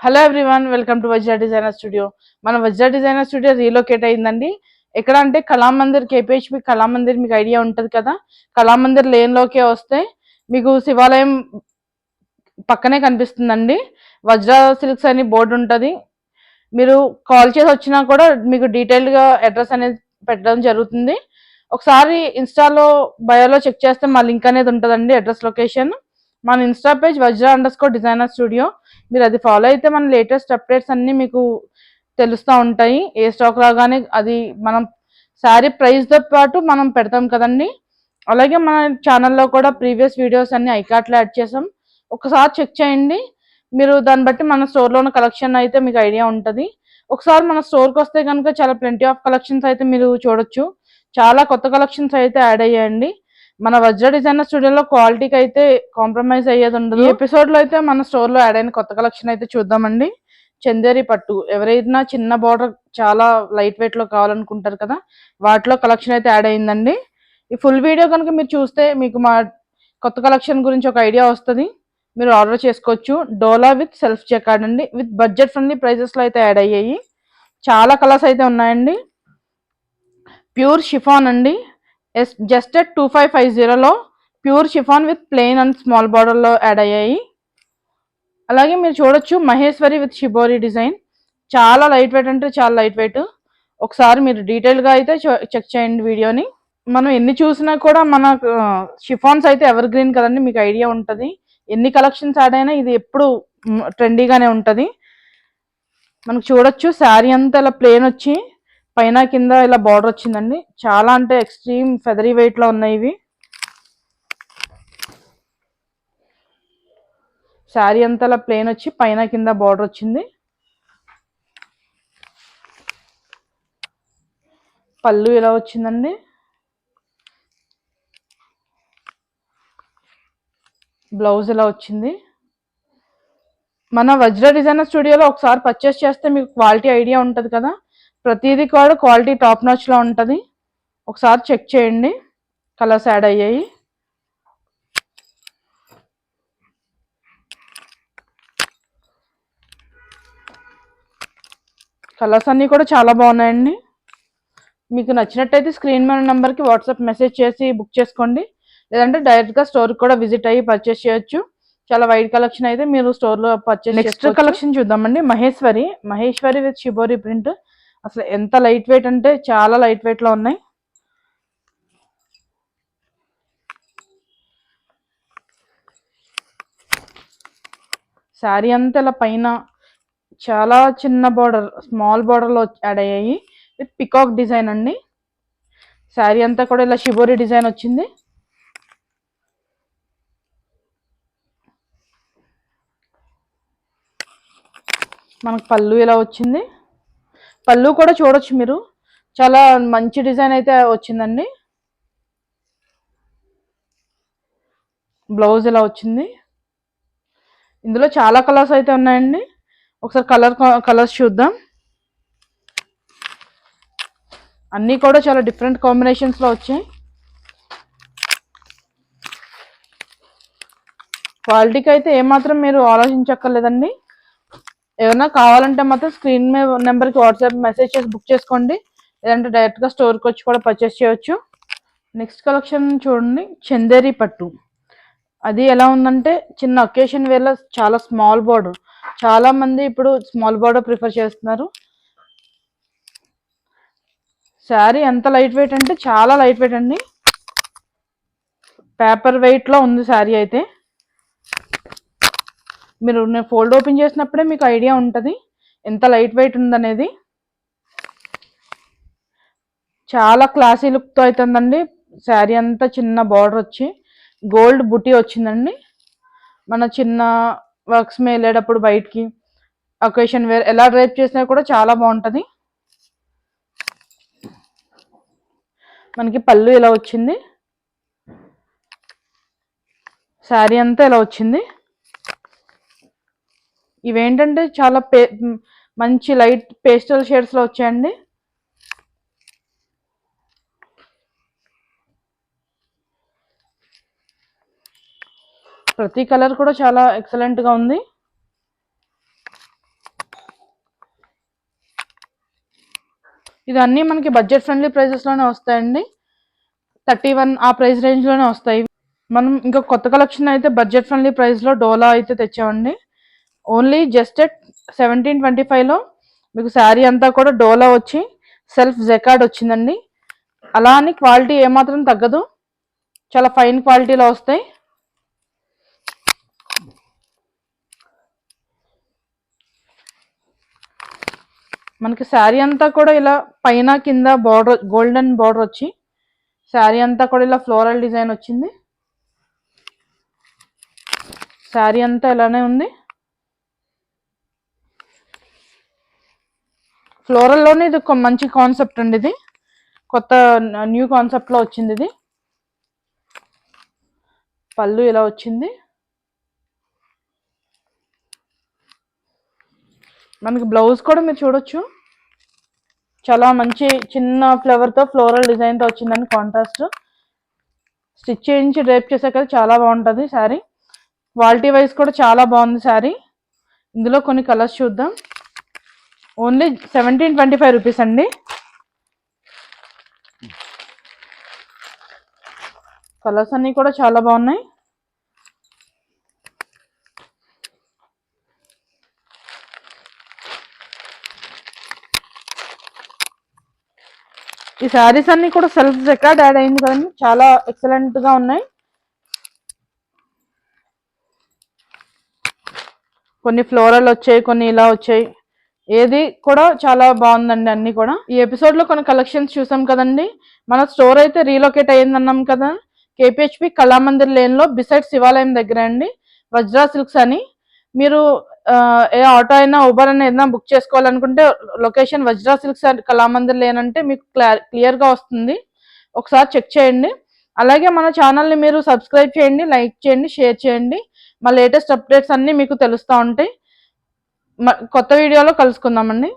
Hello everyone, welcome to Vajra designer studio. మన Vajra designer studio relocate అయిందండి. ఎక్కడ అంటే కళామందిర్, కేపీహెచ్పి కళామందిర్ మీకు ఐడియా ఉంటుంది కదా. కళామందిర్ లేన్లోకే వస్తే మీకు శివాలయం పక్కనే కనిపిస్తుందండి. వజ్రా సిల్క్స్ అని బోర్డు ఉంటుంది. మీరు కాల్ చేసి వచ్చినా కూడా మీకు డీటెయిల్డ్గా అడ్రస్ అనేది పెట్టడం జరుగుతుంది. ఒకసారి ఇన్స్టాలో బయోలో చెక్ చేస్తే మా లింక్ అనేది ఉంటుందండి, అడ్రస్ లొకేషన్. మన ఇన్స్టా పేజ్ వజ్రా_డిజైనర్ స్టూడియో. మీరు అది ఫాలో అయితే మన లేటెస్ట్ అప్డేట్స్ అన్నీ మీకు తెలుస్తూ ఉంటాయి. ఏ స్టాక్ రాగానే అది మనం శారీ ప్రైస్తో పాటు మనం పెడతాం కదండి. అలాగే మన ఛానల్లో కూడా ప్రీవియస్ వీడియోస్ అన్ని ఐకార్ట్లో యాడ్ చేసాం. ఒకసారి చెక్ చేయండి. మీరు దాన్ని బట్టి మన స్టోర్లో ఉన్న కలెక్షన్ అయితే మీకు ఐడియా ఉంటుంది. ఒకసారి మన స్టోర్కి వస్తే కనుక చాలా ప్లెంటీ ఆఫ్ కలెక్షన్స్ అయితే మీరు చూడొచ్చు. చాలా కొత్త కలెక్షన్స్ అయితే యాడ్ అయ్యాయండి. మన వజ్ర డిజైనర్ స్టూడియోలో క్వాలిటీకి అయితే కాంప్రమైజ్ అయ్యేది ఉండదు. ఈ ఎపిసోడ్లో అయితే మన స్టోర్లో యాడ్ అయిన కొత్త కలెక్షన్ అయితే చూద్దామండి. చందేరి పట్టు, ఎవరైనా చిన్న బార్డర్ చాలా లైట్ వెయిట్లో కావాలనుకుంటారు కదా, వాటిలో కలెక్షన్ అయితే యాడ్ అయిందండి. ఈ ఫుల్ వీడియో కనుక మీరు చూస్తే మీకు మా కొత్త కలెక్షన్ గురించి ఒక ఐడియా వస్తుంది. మీరు ఆర్డర్ చేసుకోవచ్చు. డోలా విత్ సెల్ఫ్ చెకార్డ్ అండి, విత్ బడ్జెట్ ఫ్రెండ్లీ ప్రైజెస్లో అయితే యాడ్ అయ్యాయి. చాలా కలర్స్ అయితే ఉన్నాయండి. ప్యూర్ షిఫాన్ అండి, జస్ట్ 2550లో pure chiffon with plain and small బార్డర్లో యాడ్ అయ్యాయి. అలాగే మీరు చూడొచ్చు మహేశ్వరి విత్ షిబోరి డిజైన్. చాలా లైట్ వెయిట్ అంటే చాలా లైట్ వెయిట్. ఒకసారి మీరు డీటెయిల్గా అయితే చెక్ చేయండి వీడియోని. మనం ఎన్ని చూసినా కూడా మన షిఫాన్స్ అయితే ఎవర్ గ్రీన్ కదండి, మీకు ఐడియా ఉంటుంది. ఎన్ని కలెక్షన్స్ యాడ్ అయినా ఇది ఎప్పుడు ట్రెండీగానే ఉంటుంది. మనకు చూడొచ్చు శారీ అంతా ఇలా ప్లేన్ వచ్చి పైన కింద ఇలా బార్డర్ వచ్చిందండి. చాలా అంటే ఎక్స్ట్రీమ్ ఫెదరీ వెయిట్లో ఉన్నాయి ఇవి. శారీ అంతా ఇలా ప్లేన్ వచ్చి పైన కింద బార్డర్ వచ్చింది. పళ్ళు ఇలా వచ్చిందండి. బ్లౌజ్ ఇలా వచ్చింది. మన వజ్ర డిజైనర్ స్టూడియోలో ఒకసారి పర్చేస్ చేస్తే మీకు క్వాలిటీ ఐడియా ఉంటుంది కదా. ప్రతిదీ కూడా క్వాలిటీ టాప్ నాచ్లో ఉంటుంది. ఒకసారి చెక్ చేయండి. కలర్స్ యాడ్ అయ్యాయి. కలర్స్ అన్నీ కూడా చాలా బాగున్నాయండి. మీకు నచ్చినట్టయితే స్క్రీన్ మీద నెంబర్కి వాట్సాప్ మెసేజ్ చేసి బుక్ చేసుకోండి. లేదంటే డైరెక్ట్గా స్టోర్కి కూడా విజిట్ అయ్యి పర్చేస్ చేయొచ్చు. చాలా వైడ్ కలెక్షన్ అయితే మీరు స్టోర్లో పర్చేస్. నెక్స్ట్ కలెక్షన్ చూద్దామండి. Maheshwari with shibori print. అసలు ఎంత లైట్ వెయిట్ అంటే చాలా లైట్ వెయిట్లో ఉన్నాయి. శారీ అంతా ఇలా పైన చాలా చిన్న బార్డర్, స్మాల్ బార్డర్లో యాడ్ అయ్యాయి విత్ పికాక్ డిజైన్ అండి. శారీ అంతా కూడా ఇలా షిబోరి డిజైన్ వచ్చింది. మనకు పళ్ళు ఇలా వచ్చింది. పళ్ళు కూడా చూడొచ్చు మీరు, చాలా మంచి డిజైన్ అయితే వచ్చిందండి. బ్లౌజ్ ఇలా వచ్చింది. ఇందులో చాలా కలర్స్ అయితే ఉన్నాయండి. ఒకసారి కలర్స్ చూద్దాం. అన్నీ కూడా చాలా డిఫరెంట్ కాంబినేషన్స్లో వచ్చాయి. క్వాలిటీకి అయితే ఏమాత్రం మీరు ఆలోచించక్కర్లేదండి. ఏమైనా కావాలంటే మాత్రం స్క్రీన్ మీద నెంబర్కి వాట్సాప్ మెసేజ్ చేసి బుక్ చేసుకోండి. లేదంటే డైరెక్ట్గా స్టోర్కి వచ్చి కూడా పర్చేస్ చేయొచ్చు. నెక్స్ట్ కలెక్షన్ చూడండి, చందేరి పట్టు. అది ఎలా ఉందంటే చిన్న అకేషన్ వేర్లో చాలా స్మాల్ బార్డర్. చాలా మంది ఇప్పుడు స్మాల్ బార్డర్ ప్రిఫర్ చేస్తున్నారు. శారీ ఎంత లైట్ వెయిట్ అంటే చాలా లైట్ వెయిట్ అండి. పేపర్ వెయిట్లో ఉంది శారీ అయితే. మీరు నేను ఫోల్డ్ ఓపెన్ చేసినప్పుడే మీకు ఐడియా ఉంటుంది ఎంత లైట్ వెయిట్ ఉందనేది. చాలా క్లాసీ లుక్తో అవుతుందండి. శారీ అంతా చిన్న బార్డర్ వచ్చి గోల్డ్ బుటీ వచ్చిందండి. మన చిన్న వర్క్స్ మీద వెళ్ళేటప్పుడు బయటికి అకేషన్ వేర్ ఎలా డ్రైప్ చేసినా కూడా చాలా బాగుంటుంది. మనకి పళ్ళు ఇలా వచ్చింది. శారీ అంతా ఇలా వచ్చింది. ఇవేంటంటే చాలా మంచి లైట్ పేస్టల్ షేడ్స్లో వచ్చాయండి. ప్రతి కలర్ కూడా చాలా ఎక్సలెంట్గా ఉంది. ఇవన్నీ మనకి బడ్జెట్ ఫ్రెండ్లీ ప్రైజెస్లోనే వస్తాయండి. 31 ఆ ప్రైస్ రేంజ్లోనే వస్తాయి. మనం ఇంకా కొత్త కలెక్షన్ అయితే బడ్జెట్ ఫ్రెండ్లీ ప్రైస్లో డోలా అయితే తెచ్చామండి. ఓన్లీ జస్ట్ 1725లో మీకు శారీ అంతా కూడా డోలా వచ్చి సెల్ఫ్ జెకార్డ్ వచ్చిందండి. అలా అని క్వాలిటీ ఏమాత్రం తగ్గదు, చాలా ఫైన్ క్వాలిటీలో వస్తాయి. మనకి శారీ అంతా కూడా ఇలా పైన కింద బార్డర్ గోల్డెన్ బార్డర్ వచ్చి శారీ అంతా కూడా ఇలా ఫ్లోరల్ డిజైన్ వచ్చింది. శారీ అంతా ఇలానే ఉంది. ఫ్లోరల్లోనే ఇది ఒక మంచి కాన్సెప్ట్ అండి. ఇది కొత్త న్యూ కాన్సెప్ట్లో వచ్చింది. ఇది పళ్ళు ఇలా వచ్చింది. మనకి బ్లౌజ్ కూడా మీరు చూడొచ్చు, చాలా మంచి చిన్న ఫ్లవర్తో ఫ్లోరల్ డిజైన్తో వచ్చిందని కాంట్రాస్ట్. స్టిచ్ చేయించి డ్రైప్ చేసే కదా చాలా బాగుంటుంది శారీ. క్వాలిటీ వైజ్ కూడా చాలా బాగుంది శారీ. ఇందులో కొన్ని కలర్స్ చూద్దాం. ఓన్లీ 1725 రూపీస్ అండి. కలర్స్ అన్నీ కూడా చాలా బాగున్నాయి. ఈ శారీస్ అన్ని కూడా సెల్ఫ్ జెకార్డ్ యాడ్ అయింది కదండి, చాలా ఎక్సలెంట్ గా ఉన్నాయి. కొన్ని ఫ్లోరల్ వచ్చాయి, కొన్ని ఇలా వచ్చాయి. ఏది కూడా చాలా బాగుందండి అన్ని కూడా. ఈ ఎపిసోడ్ లో కొన్ని కలెక్షన్స్ చూసాం కదండి. మన స్టోర్ అయితే రీలొకేట్ అయ్యిందన్నాం కదా, కేపీహెచ్పి కళామందిర్ లేన్ లో బిసైడ్ శివాలయం దగ్గర అండి, వజ్రా సిల్క్స్ అని. మీరు ఏ ఆటో అయినా ఊబర్ అయినా ఏదైనా బుక్ చేసుకోవాలనుకుంటే location Vajra silks Kalamandir lane అంటే మీకు క్లియర్ గా వస్తుంది, ఒకసారి చెక్ చేయండి. అలాగే మన ఛానల్ని మీరు సబ్స్క్రైబ్ చేయండి, లైక్ చేయండి, షేర్ చేయండి. మా లేటెస్ట్ అప్డేట్స్ అన్నీ మీకు తెలుస్తూ ఉంటాయి. కొత్త వీడియోలో కలుసుకుందామండి.